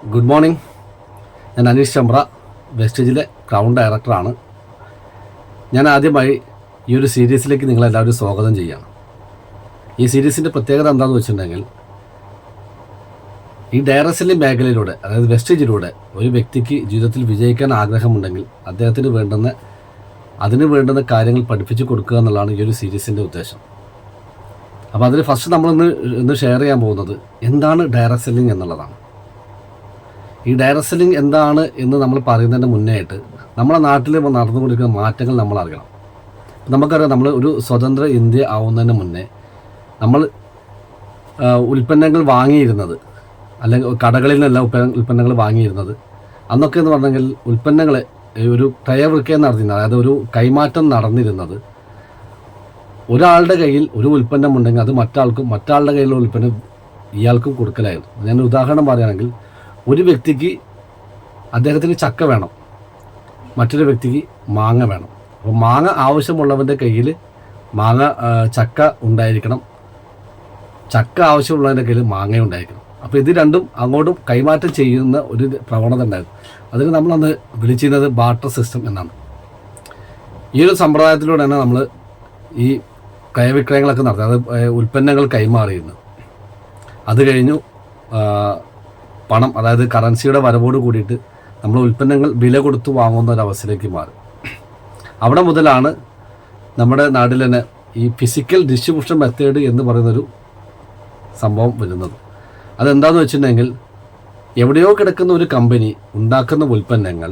Good morning. ഞാൻ Aneesh Chambra, വെസ്റ്റേജിലെ crown ഡയറക്ടറാണ്. ഞാൻ ആദ്യമായി ഈ ഒരു സീരീസിലേക്ക് നിങ്ങളെല്ലാവരും സ്വാഗതം ചെയ്യുകയാണ്. ഈ സീരീസിൻ്റെ പ്രത്യേകത എന്താണെന്ന് വെച്ചിട്ടുണ്ടെങ്കിൽ, ഈ ഡയറക്ട് സെല്ലിംഗ് മേഖലയിലൂടെ, അതായത് വെസ്റ്റേജിലൂടെ ഒരു വ്യക്തിക്ക് ജീവിതത്തിൽ വിജയിക്കാൻ ആഗ്രഹമുണ്ടെങ്കിൽ അതിന് വേണ്ടുന്ന കാര്യങ്ങൾ പഠിപ്പിച്ചു കൊടുക്കുക എന്നുള്ളതാണ് ഈ ഒരു സീരീസിൻ്റെ ഉദ്ദേശം. അപ്പോൾ അതിൽ ഫസ്റ്റ് നമ്മളിന്ന് ഷെയർ ചെയ്യാൻ പോകുന്നത് എന്താണ് ഡയറക്ട് സെല്ലിംഗ് എന്നുള്ളതാണ്. ഈ ഡയറക്ട് സെല്ലിംഗ് എന്താണ് എന്ന് നമ്മൾ പറയുന്നതിന് മുന്നേ ആയിട്ട് നമ്മുടെ നാട്ടിൽ നടന്നുകൊണ്ടിരിക്കുന്ന മാറ്റങ്ങൾ നമ്മൾ അറിയണം. നമുക്കറിയാം, നമ്മൾ ഒരു സ്വതന്ത്ര ഇന്ത്യ ആവുന്നതിന് മുന്നേ നമ്മൾ ഉൽപ്പന്നങ്ങൾ വാങ്ങിയിരുന്നത്, അല്ലെങ്കിൽ കടകളിൽ നിന്നെല്ലാം ഉൽപ്പന്നങ്ങൾ വാങ്ങിയിരുന്നത്, അന്നൊക്കെ എന്ന് പറഞ്ഞെങ്കിൽ ഉൽപ്പന്നങ്ങളെ ഒരു ക്രയവിക്രയം നടന്നിരുന്നത്, അതായത് ഒരു കൈമാറ്റം നടന്നിരുന്നത്, ഒരാളുടെ കയ്യിൽ ഒരു ഉൽപ്പന്നം ഉണ്ടെങ്കിൽ അത് മറ്റാളുടെ കയ്യിലുള്ള ഉൽപ്പന്നം ഇയാൾക്കും കൊടുക്കലായിരുന്നു. ഞാൻ ഉദാഹരണം പറയുകയാണെങ്കിൽ, ഒരു വ്യക്തിക്ക് അദ്ദേഹത്തിന് ചക്ക വേണം, മറ്റൊരു വ്യക്തിക്ക് മാങ്ങ വേണം. അപ്പോൾ മാങ്ങ ആവശ്യമുള്ളവൻ്റെ കയ്യിൽ ചക്ക ഉണ്ടായിരിക്കണം, ചക്ക ആവശ്യമുള്ളവൻ്റെ കയ്യിൽ മാങ്ങ ഉണ്ടായിരിക്കണം. അപ്പോൾ ഇത് രണ്ടും അങ്ങോട്ടും കൈമാറ്റം ചെയ്യുന്ന ഒരു പ്രവണത ഉണ്ടായിരുന്നു. അതിന് നമ്മളന്ന് വിളിച്ചിരുന്നത് ബാർട്ടർ സിസ്റ്റം എന്നാണ്. ഈ ഒരു സമ്പ്രദായത്തിലൂടെയാണ് നമ്മൾ ഈ ക്രയവിക്രയങ്ങളൊക്കെ നടത്തുന്നത്, അത് ഉൽപ്പന്നങ്ങൾ കൈമാറിയിരുന്നു. അത് കഴിഞ്ഞു പണം, അതായത് കറൻസിയുടെ വരവോട് കൂടിയിട്ട് നമ്മൾ ഉൽപ്പന്നങ്ങൾ വില കൊടുത്ത് വാങ്ങുന്ന ഒരവസ്ഥയിലേക്ക് മാറി. അവിടെ മുതലാണ് നമ്മുടെ നാട്ടിൽ തന്നെ ഈ ഫിസിക്കൽ ഡിസ്ട്രിബ്യൂഷൻ മെത്തേഡ് എന്ന് പറയുന്നൊരു സംഭവം വരുന്നത്. അതെന്താണെന്ന് വെച്ചിട്ടുണ്ടെങ്കിൽ, എവിടെയോ കിടക്കുന്ന ഒരു കമ്പനി ഉണ്ടാക്കുന്ന ഉൽപ്പന്നങ്ങൾ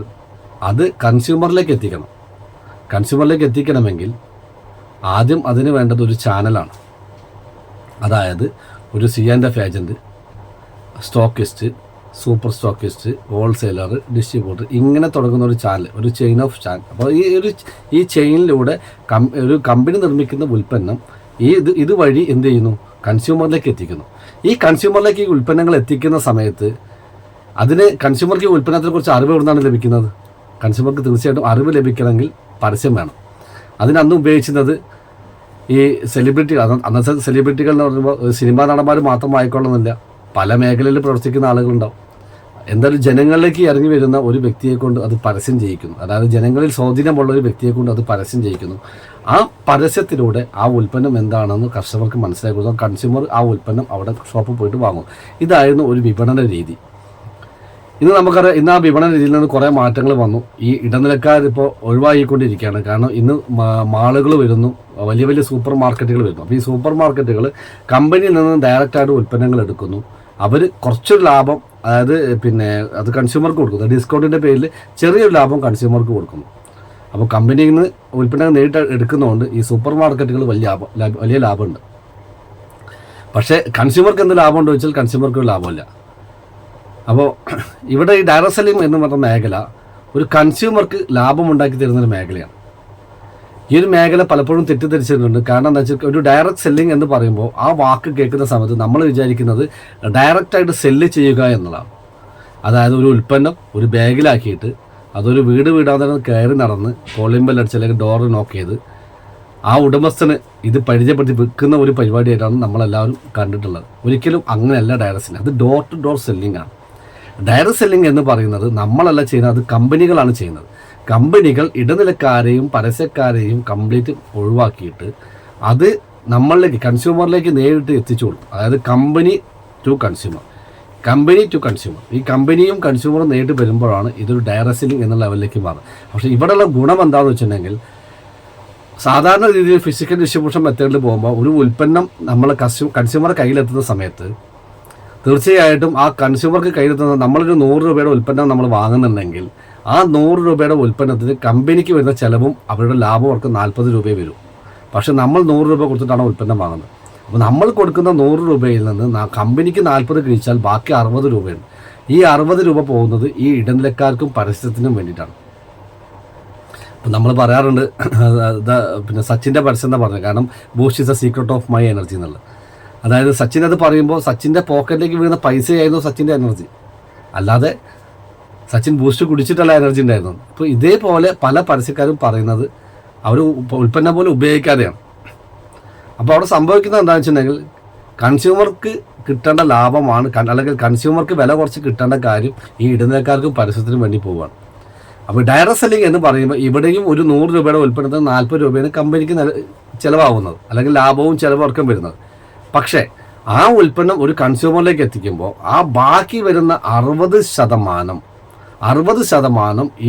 അത് കൺസ്യൂമറിലേക്ക് എത്തിക്കണമെങ്കിൽ ആദ്യം അതിന് വേണ്ടത് ഒരു ചാനലാണ്. അതായത് ഒരു C&F agent, stockist, super stockist, wholesaler, distributor, ഇങ്ങനെ തുടങ്ങുന്ന ഒരു ചാനൽ, ഒരു ചെയിൻ ഓഫ് ചാനൽ. അപ്പോൾ ഈ ചെയിനിലൂടെ ഒരു കമ്പനി നിർമ്മിക്കുന്ന ഉൽപ്പന്നം ഇതുവഴി എന്ത് ചെയ്യുന്നു, കൺസ്യൂമറിലേക്ക് എത്തിക്കുന്നു. ഈ കൺസ്യൂമറിലേക്ക് ഈ ഉൽപ്പന്നങ്ങൾ എത്തിക്കുന്ന സമയത്ത് കൺസ്യൂമർക്ക് ഈ ഉൽപ്പന്നത്തെക്കുറിച്ച് അറിവ് എവിടുന്നാണ് ലഭിക്കുന്നത്? കൺസ്യൂമർക്ക് തീർച്ചയായിട്ടും അറിവ് ലഭിക്കണമെങ്കിൽ പരസ്യം വേണം. അതിനന്ന് ഉപയോഗിച്ചിരുന്നത് ഈ അന്നത്തെ സെലിബ്രിറ്റികൾ എന്ന് പറയുമ്പോൾ സിനിമാ നടന്മാർ മാത്രം ആയിക്കൊള്ളുന്നില്ല, പല മേഖലയിൽ പ്രവർത്തിക്കുന്ന ആളുകളുണ്ടാവും. എന്തായാലും ജനങ്ങളിലേക്ക് ഇറങ്ങി വരുന്ന ഒരു വ്യക്തിയെ കൊണ്ട് അത് പരസ്യം ചെയ്യിക്കുന്നു, അതായത് ജനങ്ങളിൽ സ്വാധീനമുള്ള ഒരു വ്യക്തിയെ കൊണ്ട് അത് പരസ്യം ചെയ്യിക്കുന്നു. ആ പരസ്യത്തിലൂടെ ആ ഉൽപ്പന്നം എന്താണെന്ന് കസ്റ്റമർക്ക് മനസ്സിലാക്കി കൊടുത്താൽ കൺസ്യൂമർ ആ ഉൽപ്പന്നം അവിടെ ഷോപ്പിൽ പോയിട്ട് വാങ്ങും. ഇതായിരുന്നു ഒരു വിപണന രീതി. ഇന്ന് നമുക്കറിയാം, ഇന്ന് ആ വിപണന രീതിയിൽ നിന്ന് കുറേ മാറ്റങ്ങൾ വന്നു. ഈ ഇടനിലക്കാരിപ്പോൾ ഒഴിവാക്കിക്കൊണ്ടിരിക്കുകയാണ്. കാരണം ഇന്ന് മാളുകൾ വരുന്നു, വലിയ വലിയ സൂപ്പർ മാർക്കറ്റുകൾ വരുന്നു. അപ്പോൾ ഈ സൂപ്പർ മാർക്കറ്റുകൾ കമ്പനിയിൽ നിന്ന് ഡയറക്റ്റായിട്ട് ഉൽപ്പന്നങ്ങൾ എടുക്കുന്നു. അവർ കുറച്ചൊരു ലാഭം, അതായത് അത് കൺസ്യൂമർക്ക് കൊടുക്കുന്നു, ഡിസ്കൗണ്ടിൻ്റെ പേരിൽ ചെറിയൊരു ലാഭം കൺസ്യൂമർക്ക് കൊടുക്കുന്നു. അപ്പോൾ കമ്പനിയിൽ നിന്ന് ഉൽപ്പന്നങ്ങൾ നേരിട്ട് എടുക്കുന്നതുകൊണ്ട് ഈ സൂപ്പർ മാർക്കറ്റുകൾ വലിയ ലാഭമുണ്ട്. പക്ഷേ കൺസ്യൂമർക്ക് എന്ത് ലാഭമുണ്ടോ ചോദിച്ചാൽ കൺസ്യൂമർക്ക് ഒരു ലാഭമില്ല. അപ്പോൾ ഇവിടെ ഈ ഡയറക്ട് സെല്ലിംഗ് എന്ന് പറഞ്ഞ മേഖല ഒരു കൺസ്യൂമർക്ക് ലാഭമുണ്ടാക്കി തരുന്നൊരു മേഖലയാണ്. ഈ ഒരു മേഖല പലപ്പോഴും തെറ്റിദ്ധരിച്ചിട്ടുണ്ട്. കാരണം എന്താ വെച്ചാൽ, ഒരു ഡയറക്ട് സെല്ലിംഗ് എന്ന് പറയുമ്പോൾ ആ വാക്ക് കേൾക്കുന്ന സമയത്ത് നമ്മൾ വിചാരിക്കുന്നത് ഡയറക്റ്റായിട്ട് സെല്ല് ചെയ്യുക എന്നുള്ളതാണ്. അതായത് ഒരു ഉൽപ്പന്നം ഒരു ബാഗിലാക്കിയിട്ട് അതൊരു വീടാതെ കയറി നടന്ന് കോളിംഗ് ബെൽ അടിച്ച് അല്ലെങ്കിൽ ഡോർ നോക്ക് ചെയ്ത് ആ ഉടമസ്ഥന് ഇത് പരിചയപ്പെടുത്തി വിൽക്കുന്ന ഒരു പരിപാടിയായിട്ടാണ് നമ്മളെല്ലാവരും കണ്ടിട്ടുള്ളത്. ഒരിക്കലും അങ്ങനെയല്ല ഡയറക്ട് സെല്ലിംഗ്, അത് ഡോർ ടു ഡോർ സെല്ലിംഗ് ആണ്. ഡയറക്ട് സെല്ലിംഗ് എന്ന് പറയുന്നത് നമ്മളല്ല ചെയ്യുന്നത്, അത് കമ്പനികളാണ് ചെയ്യുന്നത്. കമ്പനികൾ ഇടനിലക്കാരെയും പരസ്യക്കാരെയും കംപ്ലീറ്റ് ഒഴിവാക്കിയിട്ട് അത് നമ്മളിലേക്ക്, കൺസ്യൂമറിലേക്ക് നേരിട്ട് എത്തിച്ചു കൊടുക്കും. അതായത് കമ്പനി ടു കൺസ്യൂമർ. ഈ കമ്പനിയും കൺസ്യൂമറും നേരിട്ട് വരുമ്പോഴാണ് ഇതൊരു ഡയറക്ട് സെല്ലിംഗ് എന്ന ലെവലിലേക്ക് മാറുന്നത്. പക്ഷേ ഇവിടെയുള്ള ഗുണം എന്താണെന്ന് വെച്ചിട്ടുണ്ടെങ്കിൽ, സാധാരണ രീതിയിൽ ഫിസിക്കൽ ഡിസ്ട്രിബ്യൂഷൻ മെത്തേഡിൽ പോകുമ്പോൾ ഒരു ഉൽപ്പന്നം നമ്മൾ കൺസ്യൂമർ കയ്യിലെത്തുന്ന സമയത്ത് തീർച്ചയായിട്ടും ആ കൺസ്യൂമർക്ക് കയ്യിലെത്തുന്ന, നമ്മളൊരു 100 രൂപയുടെ ഉൽപ്പന്നം നമ്മൾ വാങ്ങുന്നുണ്ടെങ്കിൽ ആ 100 രൂപയുടെ ഉൽപ്പന്നത്തിന് കമ്പനിക്ക് വരുന്ന ചിലവും അവരുടെ ലാഭം അവർക്ക് 40 രൂപയെ വരും. പക്ഷേ നമ്മൾ 100 രൂപ കൊടുത്തിട്ടാണ് ഉൽപ്പന്നം വാങ്ങുന്നത്. അപ്പോൾ നമ്മൾ കൊടുക്കുന്ന 100 രൂപയിൽ നിന്ന് കമ്പനിക്ക് 40 കിഴിച്ചാൽ ബാക്കി 60 രൂപയാണ്. ഈ 60 രൂപ പോകുന്നത് ഈ ഇടനിലക്കാർക്കും പരസ്യത്തിനും വേണ്ടിയിട്ടാണ്. അപ്പം നമ്മൾ പറയാറുണ്ട്, സച്ചിൻ്റെ പരസ്യം എന്താ പറഞ്ഞത്, കാരണം boost is the secret of my energy എന്നുള്ളത്. അതായത് സച്ചിൻ അത് പറയുമ്പോൾ സച്ചിൻ്റെ പോക്കറ്റിലേക്ക് വീഴുന്ന പൈസയായിരുന്നു സച്ചിൻ്റെ എനർജി, അല്ലാതെ സച്ചിൻ ബൂസ്റ്റ് കുടിച്ചിട്ടുള്ള എനർജി ഉണ്ടായിരുന്നു. അപ്പോൾ ഇതേപോലെ പല പരസ്യക്കാരും പറയുന്നത് അവർ ഉൽപ്പന്നം പോലും ഉപയോഗിക്കാതെയാണ്. അപ്പോൾ അവിടെ സംഭവിക്കുന്നത് എന്താണെന്ന് വെച്ചിട്ടുണ്ടെങ്കിൽ, കൺസ്യൂമർക്ക് കിട്ടേണ്ട ലാഭമാണ്, അല്ലെങ്കിൽ കൺസ്യൂമർക്ക് വില കുറച്ച് കിട്ടേണ്ട കാര്യം ഈ ഇടനിലക്കാർക്കും പരസ്യത്തിനും വേണ്ടി പോവുകയാണ്. അപ്പോൾ ഡയറക്റ്റ് സെല്ലിംഗ് എന്ന് പറയുമ്പോൾ ഇവിടെയും ഒരു 100 രൂപയുടെ ഉൽപ്പന്നത്തിന് 40 രൂപയാണ് കമ്പനിക്ക് ചിലവാകുന്നത്, അല്ലെങ്കിൽ ലാഭവും ചിലവർക്കും വരുന്നത്. പക്ഷേ ആ ഉൽപ്പന്നം ഒരു കൺസ്യൂമറിലേക്ക് എത്തിക്കുമ്പോൾ ആ ബാക്കി വരുന്ന 60%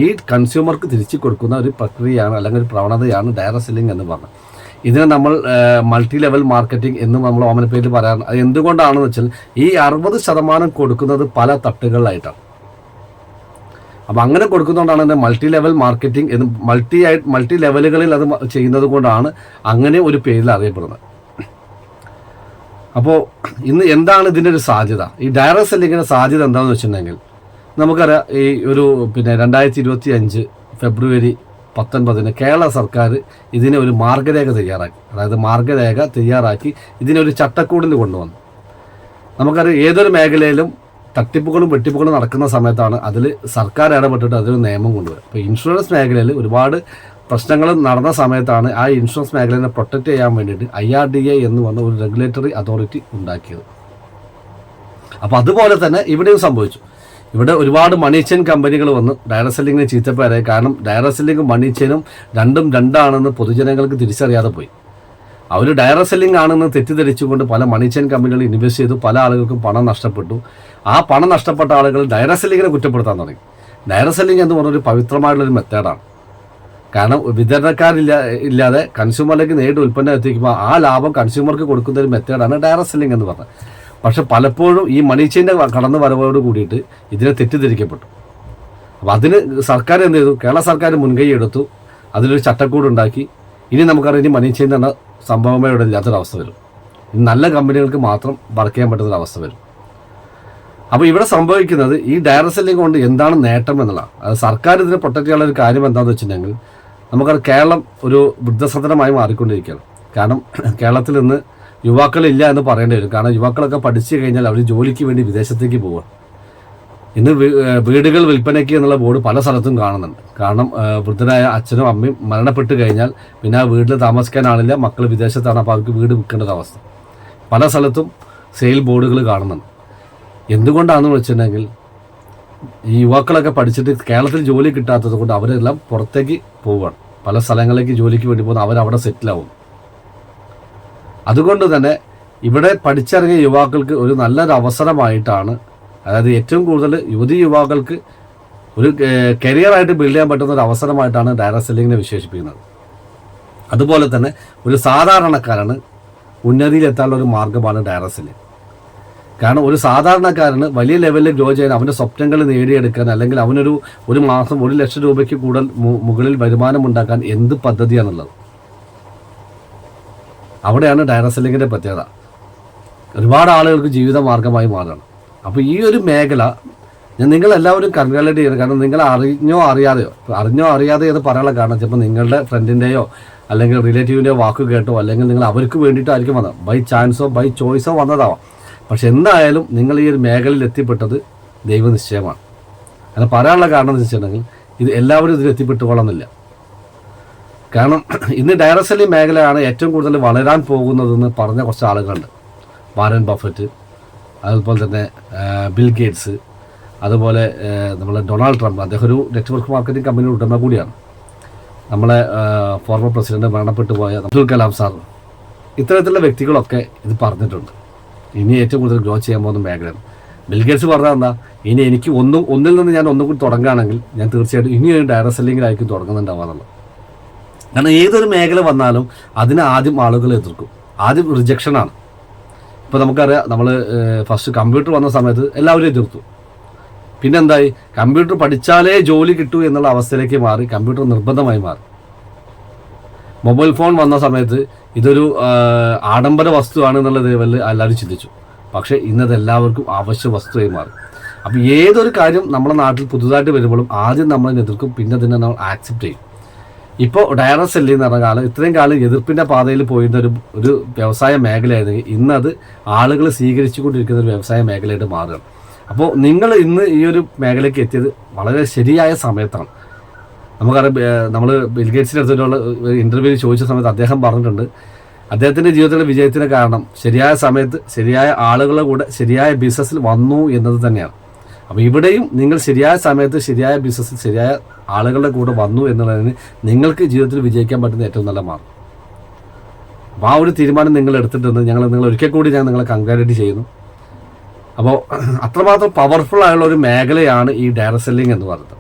ഈ കൺസ്യൂമർക്ക് തിരിച്ചു കൊടുക്കുന്ന ഒരു പ്രക്രിയയാണ്, അല്ലെങ്കിൽ ഒരു പ്രവണതയാണ് ഡയറക്റ്റ് സെല്ലിംഗ് എന്ന് പറഞ്ഞത്. ഇതിനെ നമ്മൾ മൾട്ടി ലെവൽ മാർക്കറ്റിംഗ് എന്ന് നമ്മൾ ഓമനപ്പേരിൽ പറയാറുണ്ട്. അത് എന്തുകൊണ്ടാണെന്ന് വെച്ചാൽ ഈ 60% കൊടുക്കുന്നത് പല തട്ടുകളിലായിട്ടാണ്. അപ്പോൾ അങ്ങനെ കൊടുക്കുന്നതുകൊണ്ടാണ് അതിൻ്റെ മൾട്ടി ലെവൽ മാർക്കറ്റിംഗ് എന്ന് മൾട്ടി ലെവലുകളിൽ അത് ചെയ്യുന്നത് കൊണ്ടാണ് അങ്ങനെ ഒരു പേരിൽ അറിയപ്പെടുന്നത്. അപ്പോൾ ഇന്ന് എന്താണ് ഇതിൻ്റെ ഒരു സാധ്യത? ഈ ഡയറക്റ്റ് സെല്ലിങ്ങിൻ്റെ സാധ്യത എന്താണെന്ന് വെച്ചിട്ടുണ്ടെങ്കിൽ നമുക്കറിയാം, ഈ 2025 ഫെബ്രുവരി 19 കേരള സർക്കാർ ഇതിനെ ഒരു മാർഗ്ഗരേഖ തയ്യാറാക്കി ഇതിനൊരു ചട്ടക്കൂടിൽ കൊണ്ടുവന്നു. നമുക്കറിയാം, ഏതൊരു മേഖലയിലും തട്ടിപ്പുകളും വെട്ടിപ്പുകളും നടക്കുന്ന സമയത്താണ് അതിൽ സർക്കാർ ഇടപെട്ടിട്ട് അതൊരു നിയമം കൊണ്ടുവരും. ഇപ്പോൾ ഇൻഷുറൻസ് മേഖലയിൽ ഒരുപാട് പ്രശ്നങ്ങൾ നടന്ന സമയത്താണ് ആ ഇൻഷുറൻസ് മേഖലയെ പ്രൊട്ടക്റ്റ് ചെയ്യാൻ വേണ്ടിയിട്ട് IRDA എന്ന് പറഞ്ഞ ഒരു റെഗുലേറ്ററി അതോറിറ്റി ഉണ്ടാക്കിയത്. അപ്പോൾ അതുപോലെ തന്നെ ഇവിടെയും സംഭവിച്ചു. ഇവിടെ ഒരുപാട് മണി ചെയിൻ കമ്പനികൾ വന്ന് ഡയറക്റ്റ് സെല്ലിങ്ങിന് ചീത്തപ്പേരായി. കാരണം ഡയറക്റ്റ് സെല്ലിങ്ങും മണി ചെയിനും രണ്ടാണെന്ന് പൊതുജനങ്ങൾക്ക് തിരിച്ചറിയാതെ പോയി. അവർ ഡയറക്റ്റ് സെല്ലിംഗ് ആണെന്ന് തെറ്റിദ്ധരിച്ചുകൊണ്ട് പല മണി ചെയിൻ കമ്പനികൾ ഇൻവെസ്റ്റ് ചെയ്തു, പല ആളുകൾക്കും പണം നഷ്ടപ്പെട്ടു. ആ പണം നഷ്ടപ്പെട്ട ആളുകൾ ഡയറക്റ്റ് സെല്ലിങ്ങിനെ കുറ്റപ്പെടുത്താൻ തുടങ്ങി. ഡയറക്റ്റ് സെല്ലിംഗ് എന്ന് പറഞ്ഞൊരു പവിത്രമായിട്ടുള്ളൊരു മെത്തേഡാണ്. കാരണം വിതരണക്കാരില്ലാതെ കൺസ്യൂമറിലേക്ക് നേരിട്ട് ഉൽപ്പന്നം എത്തിക്കുമ്പോൾ ആ ലാഭം കൺസ്യൂമർക്ക് കൊടുക്കുന്ന ഒരു മെത്തേഡാണ് ഡയറക്റ്റ് സെല്ലിംഗ് എന്ന് പറഞ്ഞത്. പക്ഷെ പലപ്പോഴും ഈ മണി ചെയിൻ്റെ കടന്നു വരവോട് കൂടിയിട്ട് ഇതിനെ തെറ്റിദ്ധരിക്കപ്പെട്ടു. അപ്പോൾ അതിന് സർക്കാർ എന്ത് ചെയ്തു? കേരള സർക്കാർ മുൻകൈ എടുത്തു, അതിലൊരു ചട്ടക്കൂടുണ്ടാക്കി. ഇനി നമുക്കറിയാം, ഇനി മണി ചെയിൻ എന്ന സംഭവമേ ഇവിടെ ഇല്ലാത്തൊരവസ്ഥ വരും. നല്ല കമ്പനികൾക്ക് മാത്രം വർക്ക് ചെയ്യാൻ പറ്റുന്നൊരവസ്ഥ വരും. അപ്പോൾ ഇവിടെ സംഭവിക്കുന്നത് ഈ ഡയറക്റ്റ് സെല്ലിംഗ് കൊണ്ട് എന്താണ് നേട്ടം എന്നുള്ളതാണ്. അത് സർക്കാർ ഇതിനെ പ്രൊട്ടക്ട് ചെയ്യാനുള്ള ഒരു കാര്യം എന്താണെന്ന് വെച്ചിട്ടുണ്ടെങ്കിൽ, നമുക്കത് കേരളം ഒരു വൃദ്ധസദനമായി മാറിക്കൊണ്ടിരിക്കുകയാണ്. കാരണം കേരളത്തിൽ നിന്ന് യുവാക്കളില്ല എന്ന് പറയേണ്ടി വരും. കാരണം യുവാക്കളൊക്കെ പഠിച്ചു കഴിഞ്ഞാൽ അവർ ജോലിക്ക് വേണ്ടി വിദേശത്തേക്ക് പോവുക. ഇന്ന് വീടുകൾ വിൽപ്പനയ്ക്ക് എന്നുള്ള ബോർഡ് പല സ്ഥലത്തും കാണുന്നുണ്ട്. കാരണം വൃദ്ധരായ അച്ഛനും അമ്മയും മരണപ്പെട്ട് കഴിഞ്ഞാൽ പിന്നെ ആ വീട്ടിൽ താമസിക്കാൻ ആളില്ല, മക്കൾ വിദേശത്താണ്, അപ്പോൾ അവർക്ക് വീട് വിൽക്കേണ്ട അവസ്ഥ. പല സ്ഥലത്തും സെയിൽ ബോർഡുകൾ കാണുന്നുണ്ട്. എന്തുകൊണ്ടാണെന്ന് വെച്ചിട്ടുണ്ടെങ്കിൽ ഈ യുവാക്കളൊക്കെ പഠിച്ചിട്ട് കേരളത്തിൽ ജോലി കിട്ടാത്തത് കൊണ്ട് അവരെല്ലാം പുറത്തേക്ക് പോവുകയാണ്. പല സ്ഥലങ്ങളിലേക്ക് ജോലിക്ക് വേണ്ടി പോകുന്ന അവരവിടെ സെറ്റിലാവും. അതുകൊണ്ട് തന്നെ ഇവിടെ പഠിച്ചിറങ്ങിയ യുവാക്കൾക്ക് ഒരു നല്ലൊരു അവസരമായിട്ടാണ്, അതായത് ഏറ്റവും കൂടുതൽ യുവാക്കൾക്ക് ഒരു കരിയറായിട്ട് ബിൽഡ് ചെയ്യാൻ പറ്റുന്ന ഒരു അവസരമായിട്ടാണ് ഡയറക്റ്റ് സെല്ലിങ്ങിനെ വിശേഷിപ്പിക്കുന്നത്. അതുപോലെ തന്നെ ഒരു സാധാരണക്കാരന് ഉന്നതിയിലെത്താനുള്ള ഒരു മാർഗ്ഗമാണ് ഡയറക്റ്റ് സെല്ലിംഗ്. കാരണം ഒരു സാധാരണക്കാരന് വലിയ ലെവലിൽ ഗ്രോ ചെയ്യാൻ, അവൻ്റെ സ്വപ്നങ്ങൾ നേടിയെടുക്കാൻ, അല്ലെങ്കിൽ ഒരു മാസം 1 ലക്ഷം രൂപയ്ക്ക് കൂടുതൽ മുകളിൽ വരുമാനം ഉണ്ടാക്കാൻ എന്ത് പദ്ധതിയാണുള്ളത്? അവിടെയാണ് ഡയറക്റ്റ് സെല്ലിങ്ങിൻ്റെ പ്രത്യേകത. ഒരുപാട് ആളുകൾക്ക് ജീവിത മാർഗമായി മാറുകയാണ്. അപ്പോൾ ഈ ഒരു മേഖല നിങ്ങളെല്ലാവരും കൺഗ്രാജുലേറ്റ് ചെയ്യുന്നത്. കാരണം നിങ്ങൾ അറിഞ്ഞോ അറിയാതെയോ എന്ന് പറയാനുള്ള കാരണം ചിലപ്പോൾ നിങ്ങളുടെ ഫ്രണ്ടിൻ്റെയോ അല്ലെങ്കിൽ റിലേറ്റീവിൻ്റെയോ വാക്ക് കേട്ടോ, അല്ലെങ്കിൽ നിങ്ങൾ അവർക്ക് വേണ്ടിയിട്ടായിരിക്കും വന്നത്. ബൈ ചാൻസോ ബൈ ചോയ്സോ വന്നതാവാം. പക്ഷെ എന്തായാലും നിങ്ങൾ ഈ ഒരു മേഖലയിൽ എത്തിപ്പെട്ടത് ദൈവനിശ്ചയമാണ്. അങ്ങനെ പറയാനുള്ള കാരണം എന്ന് വെച്ചിട്ടുണ്ടെങ്കിൽ ഇത് എല്ലാവരും ഇതിൽ എത്തിപ്പെട്ടുകൊള്ളുന്നില്ല. കാരണം ഇന്ന് ഡയറക്റ്റ് സെല്ലിംഗ് മേഖലയാണ് ഏറ്റവും കൂടുതൽ വളരാൻ പോകുന്നതെന്ന് പറഞ്ഞ കുറച്ച് ആളുകളുണ്ട്. വാരൻ ബഫറ്റ്, അതുപോലെ തന്നെ ബിൽ ഗേറ്റ്സ്, അതുപോലെ നമ്മളെ ഡൊണാൾഡ് ട്രംപ്. അദ്ദേഹം ഒരു നെറ്റ്വർക്ക് മാർക്കറ്റിംഗ് കമ്പനിയുടെ ഉടമ കൂടിയാണ്. നമ്മളെ ഫോർമർ പ്രസിഡന്റ് മരണപ്പെട്ടു പോയ അബ്ദുൽ കലാം സാർ, ഇത്തരത്തിലുള്ള വ്യക്തികളൊക്കെ ഇത് പറഞ്ഞിട്ടുണ്ട്. ഇനി ഏറ്റവും കൂടുതൽ ഗ്രോ ചെയ്യാൻ പോകുന്ന മേഖലയാണ്. ബിൽ ഗേറ്റ്സ് പറഞ്ഞാൽ എന്താ, ഇനി എനിക്ക് ഒന്നിൽ നിന്ന് ഞാൻ ഒന്നും കൂടി തുടങ്ങുകയാണെങ്കിൽ ഞാൻ തീർച്ചയായിട്ടും ഇനി ഒരു ഡയറക്റ്റ് സെല്ലിങ്ങിലായിരിക്കും തുടങ്ങുന്നുണ്ടാവാന്നുള്ളത്. കാരണം ഏതൊരു മേഖല വന്നാലും അതിനെ ആദ്യം ആളുകൾ എതിർക്കും. ആദ്യം റിജക്ഷനാണ്. ഇപ്പോൾ നമുക്കറിയാം, നമ്മൾ ഫസ്റ്റ് കമ്പ്യൂട്ടർ വന്ന സമയത്ത് എല്ലാവരും എതിർത്തു. പിന്നെന്തായി, കമ്പ്യൂട്ടർ പഠിച്ചാലേ ജോലി കിട്ടൂ എന്നുള്ള അവസ്ഥയിലേക്ക് മാറി. കമ്പ്യൂട്ടർ നിർബന്ധമായി മാറി. മൊബൈൽ ഫോൺ വന്ന സമയത്ത് ഇതൊരു ആഡംബര വസ്തുവാണ് എന്നുള്ള ലെവലിൽ എല്ലാവരും ചിന്തിച്ചു. പക്ഷേ ഇന്നത് എല്ലാവർക്കും ആവശ്യ വസ്തുവായി മാറി. അപ്പോൾ ഏതൊരു കാര്യം നമ്മുടെ നാട്ടിൽ പുതുതായിട്ട് വരുമ്പോഴും ആദ്യം നമ്മളതിനെ എതിർക്കും, പിന്നെ അതിനെ നമ്മൾ ആക്സെപ്റ്റ് ചെയ്യും. ഇപ്പോൾ ഡയറക്റ്റ് സെല്ലിംഗ് എന്ന് പറഞ്ഞ കാലം ഇത്രയും കാലം എതിർപ്പിൻ്റെ പാതയിൽ പോയിരുന്ന ഒരു വ്യവസായ മേഖലയായിരുന്നെങ്കിൽ ഇന്നത് ആളുകൾ സ്വീകരിച്ചുകൊണ്ടിരിക്കുന്ന ഒരു വ്യവസായ മേഖലയായിട്ട് മാറുകയാണ്. അപ്പോൾ നിങ്ങൾ ഇന്ന് ഈ ഒരു മേഖലയ്ക്ക് എത്തിയത് വളരെ ശരിയായ സമയത്താണ്. നമുക്കറിയാം, നമ്മൾ ബിൽ ഗേറ്റ്സിൻ്റെ അടുത്തുള്ള ഇൻ്റർവ്യൂവിൽ ചോദിച്ച സമയത്ത് അദ്ദേഹം പറഞ്ഞിട്ടുണ്ട്, അദ്ദേഹത്തിൻ്റെ ജീവിതത്തിലെ വിജയത്തിന് കാരണം ശരിയായ സമയത്ത് ശരിയായ ആളുകളുടെ കൂടെ ശരിയായ ബിസിനസ്സിൽ വന്നു എന്നത് തന്നെയാണ്. അപ്പോൾ ഇവിടെയും നിങ്ങൾ ശരിയായ സമയത്ത് ശരിയായ ബിസിനസ്സിൽ ശരിയായ ആളുകളുടെ കൂടെ വന്നു എന്നുള്ളതിന് നിങ്ങൾക്ക് ജീവിതത്തിൽ വിജയിക്കാൻ പറ്റുന്ന ഏറ്റവും നല്ല മാർഗ്ഗം. അപ്പോൾ ആ ഒരു തീരുമാനം നിങ്ങൾ എടുത്തിട്ടുണ്ട്. നിങ്ങൾ ഒരിക്കൽ കൂടി ഞാൻ നിങ്ങളെ കൺഗ്രാജുലേറ്റ് ചെയ്യുന്നു. അപ്പോൾ അത്രമാത്രം പവർഫുൾ ആയുള്ള ഒരു മേഖലയാണ് ഈ ഡയറക്റ്റ് സെല്ലിംഗ് എന്ന് പറയുന്നത്.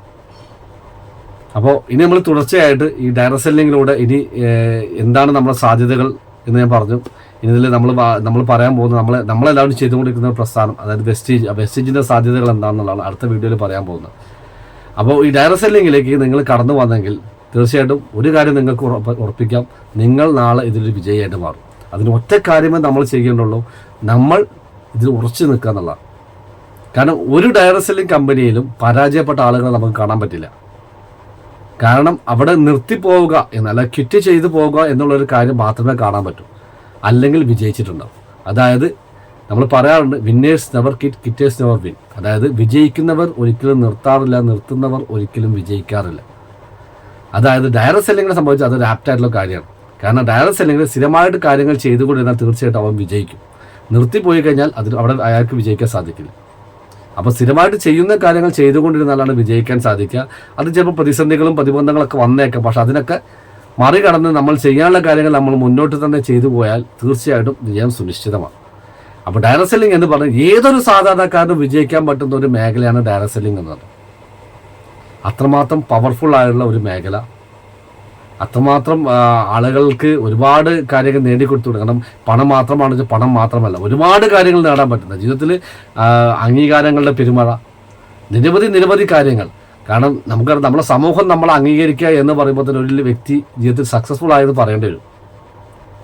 അപ്പോൾ ഇനി നമ്മൾ തുടർച്ചയായിട്ട് ഈ ഡയറക്റ്റ് സെല്ലിങ്ങിലൂടെ ഇനി എന്താണ് നമ്മുടെ സാധ്യതകൾ എന്ന് ഞാൻ പറഞ്ഞു. ഇനി ഇതിൽ നമ്മൾ പറയാൻ പോകുന്നത് നമ്മളെല്ലാവരും ചെയ്തുകൊണ്ടിരിക്കുന്ന പ്രസ്ഥാനം, അതായത് വെസ്റ്റേജിൻ്റെ സാധ്യതകൾ എന്താണെന്നുള്ളതാണ് അടുത്ത വീഡിയോയിൽ പറയാൻ പോകുന്നത്. അപ്പോൾ ഈ ഡയറക്റ്റ് സെല്ലിങ്ങിലേക്ക് നിങ്ങൾ കടന്നു വന്നെങ്കിൽ തീർച്ചയായിട്ടും ഒരു കാര്യം നിങ്ങൾക്ക് ഉറപ്പിക്കാം, നിങ്ങൾ നാളെ ഇതിലൊരു വിജയിയായിട്ട് മാറും. അതിന് ഒറ്റ കാര്യമേ നമ്മൾ ചെയ്യേണ്ടുള്ളൂ, നമ്മൾ ഇതിൽ ഉറച്ചു നിൽക്കുക എന്നുള്ളതാണ്. കാരണം ഒരു ഡയറക്റ്റ് സെല്ലിംഗ് കമ്പനിയിലും പരാജയപ്പെട്ട ആളുകളെ നമുക്ക് കാണാൻ പറ്റില്ല. കാരണം അവിടെ നിർത്തിപ്പോവുക എന്നല്ല, ക്വിറ്റ് ചെയ്തു പോവുക എന്നുള്ളൊരു കാര്യം മാത്രമേ കാണാൻ പറ്റൂ, അല്ലെങ്കിൽ വിജയിച്ചിട്ടുണ്ടാവും. അതായത് നമ്മൾ പറയാറുണ്ട്, winners never quit, quitters never win. അതായത് വിജയിക്കുന്നവർ ഒരിക്കലും നിർത്താറില്ല, നിർത്തുന്നവർ ഒരിക്കലും വിജയിക്കാറില്ല. അതായത് ഡയറക്റ്റ് സെല്ലിങ്ങിനെ സംബന്ധിച്ച് അതൊരു ആപ്റ്റായിട്ടുള്ള കാര്യമാണ്. കാരണം ഡയറക്റ്റ് സെല്ലിങ്ങിൽ സ്ഥിരമായിട്ട് കാര്യങ്ങൾ ചെയ്തുകൊണ്ടിരുന്നാൽ തീർച്ചയായിട്ടും അവൻ വിജയിക്കും. നിർത്തിപ്പോയി കഴിഞ്ഞാൽ അവിടെ അയാൾക്ക് വിജയിക്കാൻ സാധിക്കില്ല. അപ്പോൾ സ്ഥിരമായിട്ട് ചെയ്യുന്ന കാര്യങ്ങൾ ചെയ്തുകൊണ്ടിരുന്നാലാണ് വിജയിക്കാൻ സാധിക്കുക. അത് ചിലപ്പോൾ പ്രതിസന്ധികളും പ്രതിബന്ധങ്ങളൊക്കെ വന്നേക്കാം, പക്ഷെ അതിനൊക്കെ മറികടന്ന് നമ്മൾ ചെയ്യാനുള്ള കാര്യങ്ങൾ നമ്മൾ മുന്നോട്ട് തന്നെ ചെയ്തു പോയാൽ തീർച്ചയായിട്ടും വിജയം സുനിശ്ചിതമാണ്. അപ്പോൾ ഡയറക്റ്റ് സെല്ലിംഗ് എന്ന് പറഞ്ഞാൽ ഏതൊരു സാധാരണക്കാരനും വിജയിക്കാൻ പറ്റുന്ന ഒരു മേഖലയാണ് ഡയറക്റ്റ് സെല്ലിംഗ് എന്നത്. അത്രമാത്രം പവർഫുൾ ആയുള്ള ഒരു മേഖല, അത്രമാത്രം ആളുകൾക്ക് ഒരുപാട് കാര്യങ്ങൾ നേടിക്കൊടുത്തു. കാരണം പണം മാത്രമാണ്, പണം മാത്രമല്ല, ഒരുപാട് കാര്യങ്ങൾ നേടാൻ പറ്റുന്ന ജീവിതത്തിൽ അംഗീകാരങ്ങളുടെ പെരുമഴ, നിരവധി കാര്യങ്ങൾ. കാരണം നമുക്കറിയാം, നമ്മുടെ സമൂഹം നമ്മളെ അംഗീകരിക്കുക എന്ന് പറയുമ്പോൾ തന്നെ ഒരു വ്യക്തി ജീവിതത്തിൽ സക്സസ്ഫുൾ ആയെന്ന് പറയേണ്ടി വരും.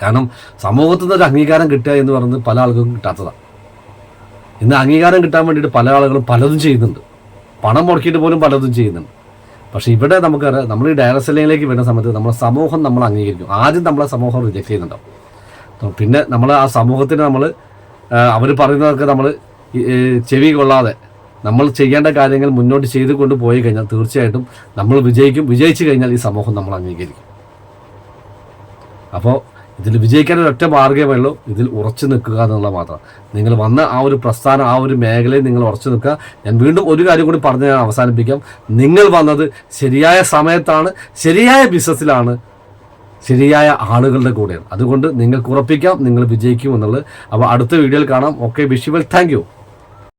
കാരണം സമൂഹത്തിൽ നിന്നൊരു അംഗീകാരം കിട്ടുക എന്ന് പറയുന്നത് പല ആളുകൾക്കും കിട്ടാത്തതാണ്. ഇന്ന് അംഗീകാരം കിട്ടാൻ വേണ്ടിയിട്ട് പല ആളുകളും പലതും ചെയ്യുന്നുണ്ട്, പണം മുടക്കിയിട്ട് പോലും പലതും ചെയ്യുന്നുണ്ട്. പക്ഷേ ഇവിടെ നമുക്കറിയാം, നമ്മൾ ഈ ഡയറക്റ്റ് സെല്ലിങ്ങിലേക്ക് വരുന്ന സമയത്ത് നമ്മുടെ സമൂഹം നമ്മൾ അംഗീകരിക്കും. ആദ്യം നമ്മളെ സമൂഹം റിജക്റ്റ് ചെയ്യുന്നുണ്ടാവും. പിന്നെ നമ്മൾ ആ സമൂഹത്തിന് അവർ പറയുന്നതൊക്കെ നമ്മൾ ചെവി കൊള്ളാതെ നമ്മൾ ചെയ്യേണ്ട കാര്യങ്ങൾ മുന്നോട്ട് ചെയ്തു കൊണ്ട് പോയി കഴിഞ്ഞാൽ തീർച്ചയായിട്ടും നമ്മൾ വിജയിക്കും. വിജയിച്ചു കഴിഞ്ഞാൽ ഈ സമൂഹം നമ്മൾ അംഗീകരിക്കും. അപ്പോൾ ഇതിൽ വിജയിക്കാൻ ഒരൊറ്റ മാർഗ്ഗമേ ഉള്ളൂ, ഇതിൽ ഉറച്ചു നിൽക്കുക എന്നുള്ളത് മാത്രം. നിങ്ങൾ വന്ന ആ ഒരു പ്രസ്ഥാനം, ആ ഒരു മേഖലയിൽ നിങ്ങൾ ഉറച്ചു നിൽക്കുക. ഞാൻ വീണ്ടും ഒരു കാര്യം കൂടി പറഞ്ഞ് ഞാൻ അവസാനിപ്പിക്കാം. നിങ്ങൾ വന്നത് ശരിയായ സമയത്താണ്, ശരിയായ ബിസിനസ്സിലാണ്, ശരിയായ ആളുകളുടെ കൂടെയാണ്. അതുകൊണ്ട് നിങ്ങൾക്ക് ഉറപ്പിക്കാം, നിങ്ങൾ വിജയിക്കും എന്നുള്ളത്. അപ്പോൾ അടുത്ത വീഡിയോയിൽ കാണാം. Okay, wish you well, thank you.